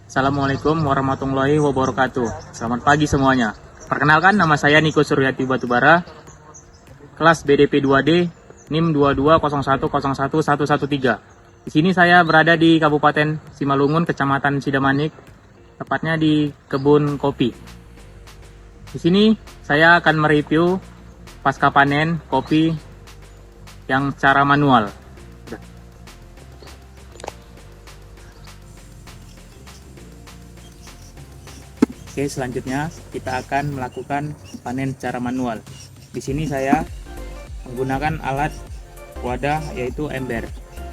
Assalamualaikum warahmatullahi wabarakatuh. Selamat pagi semuanya. Perkenalkan, nama saya Niko Suryati Batubara, kelas BDP 2D, NIM 220101113. Di sini saya berada di Kabupaten Simalungun, Kecamatan Sidamanik, tepatnya di kebun kopi. Di sini saya akan mereview pasca panen kopi yang secara manual. Oke, selanjutnya kita akan melakukan panen secara manual. Di sini saya menggunakan alat wadah yaitu ember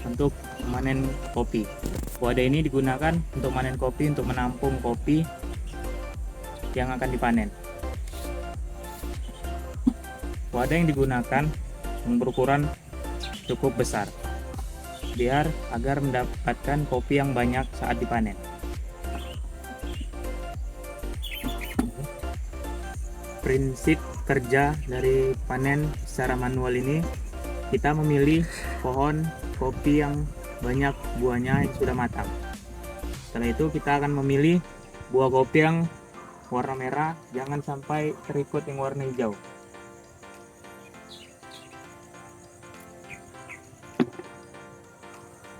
untuk memanen kopi. Wadah ini digunakan untuk memanen kopi, untuk menampung kopi yang akan dipanen. Wadah yang digunakan berukuran cukup besar, agar mendapatkan kopi yang banyak saat dipanen. Prinsip kerja dari panen secara manual ini, kita memilih pohon kopi yang banyak buahnya yang sudah matang. Setelah itu kita akan memilih buah kopi yang warna merah, jangan sampai terikut yang warna hijau.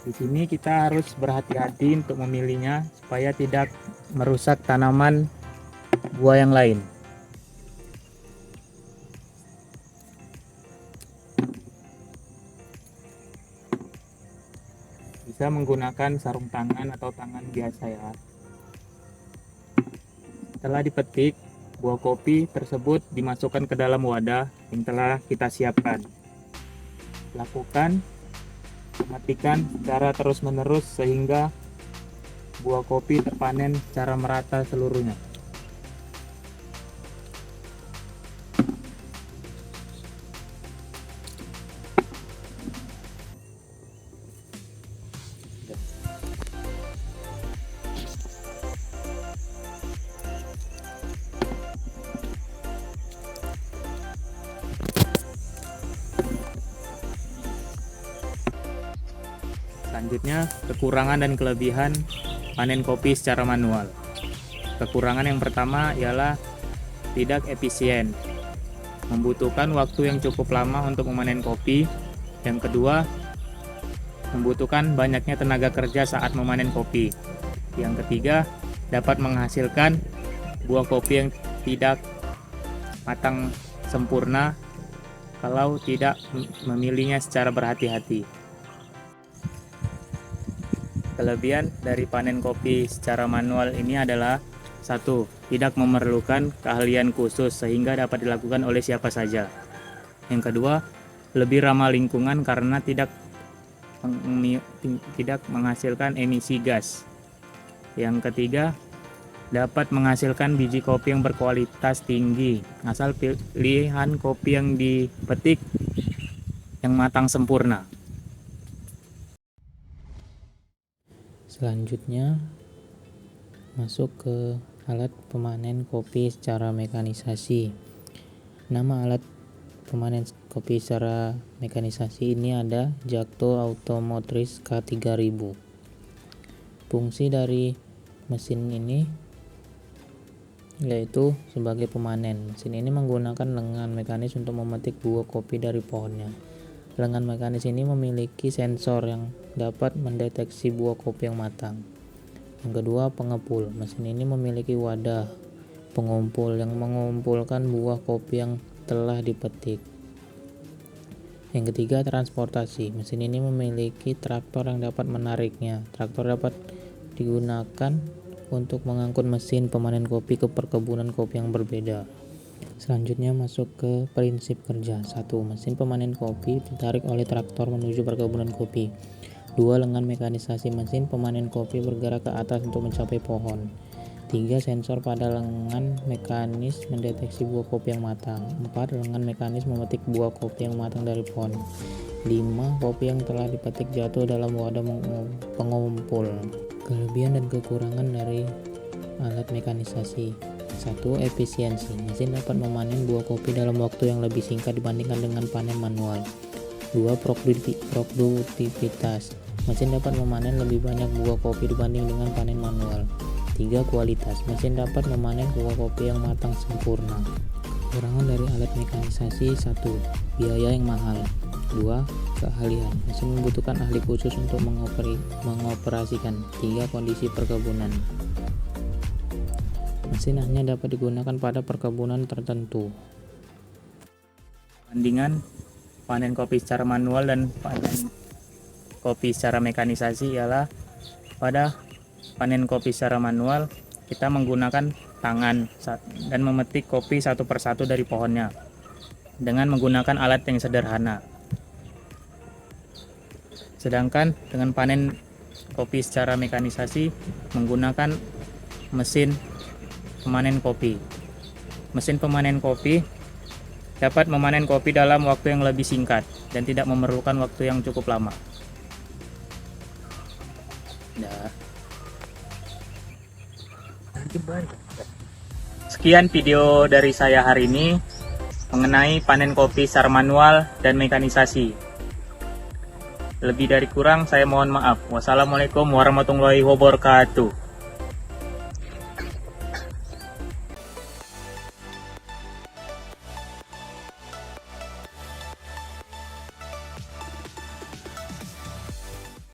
Di sini kita harus berhati-hati untuk memilihnya supaya tidak merusak tanaman buah yang lain. Bisa menggunakan sarung tangan atau tangan biasa ya. Setelah dipetik, buah kopi tersebut dimasukkan ke dalam wadah yang telah kita siapkan. Lakukan matikan secara terus-menerus sehingga buah kopi terpanen secara merata seluruhnya. Selanjutnya, kekurangan dan kelebihan panen kopi secara manual. Kekurangan yang pertama ialah tidak efisien, membutuhkan waktu yang cukup lama untuk memanen kopi. Yang kedua, membutuhkan banyaknya tenaga kerja saat memanen kopi. Yang ketiga, dapat menghasilkan buah kopi yang tidak matang sempurna kalau tidak memilihnya secara berhati-hati. Kelebihan dari panen kopi secara manual ini adalah: 1. Tidak memerlukan keahlian khusus sehingga dapat dilakukan oleh siapa saja. Yang kedua, lebih ramah lingkungan karena tidak menghasilkan emisi gas. Yang ketiga, dapat menghasilkan biji kopi yang berkualitas tinggi asal pilihan kopi yang dipetik yang matang sempurna. Selanjutnya masuk ke alat pemanen kopi secara mekanisasi. Nama alat pemanen kopi secara mekanisasi ini ada Jakto Automotrice K3000. Fungsi dari mesin ini yaitu sebagai pemanen. Mesin ini menggunakan lengan mekanis untuk memetik buah kopi dari pohonnya. Lengan mekanis ini memiliki sensor yang dapat mendeteksi buah kopi yang matang. Yang kedua, pengepul. Mesin ini memiliki wadah pengumpul yang mengumpulkan buah kopi yang telah dipetik. Yang ketiga, transportasi. Mesin ini memiliki traktor yang dapat menariknya. Traktor dapat digunakan untuk mengangkut mesin pemanen kopi ke perkebunan kopi yang berbeda. Selanjutnya masuk ke prinsip kerja. 1. Mesin pemanen kopi ditarik oleh traktor menuju perkebunan kopi. 2. Lengan mekanisasi mesin pemanen kopi bergerak ke atas untuk mencapai pohon. 3. Sensor pada lengan mekanis mendeteksi buah kopi yang matang. 4. Lengan mekanis memetik buah kopi yang matang dari pohon. 5. Kopi yang telah dipetik jatuh dalam wadah pengumpul. Kelebihan dan kekurangan dari alat mekanisasi. 1. Efisiensi. Mesin dapat memanen buah kopi dalam waktu yang lebih singkat dibandingkan dengan panen manual. 2. Produktivitas. Mesin dapat memanen lebih banyak buah kopi dibanding dengan panen manual. 3. Kualitas. Mesin dapat memanen buah kopi yang matang sempurna. Kekurangan dari alat mekanisasi: 1. Biaya yang mahal. 2. Keahlian. Mesin membutuhkan ahli khusus untuk mengoperasikan. 3. Kondisi perkebunan. Mesin hanya dapat digunakan pada perkebunan tertentu. Perbandingan panen kopi secara manual dan panen kopi secara mekanisasi ialah pada panen kopi secara manual kita menggunakan tangan dan memetik kopi satu persatu dari pohonnya dengan menggunakan alat yang sederhana. Sedangkan dengan panen kopi secara mekanisasi menggunakan mesin pemanen kopi. Mesin pemanen kopi dapat memanen kopi dalam waktu yang lebih singkat dan tidak memerlukan waktu yang cukup lama. Sekian video dari saya hari ini mengenai panen kopi secara manual dan mekanisasi. Lebih dari kurang saya mohon maaf. Wassalamualaikum warahmatullahi wabarakatuh.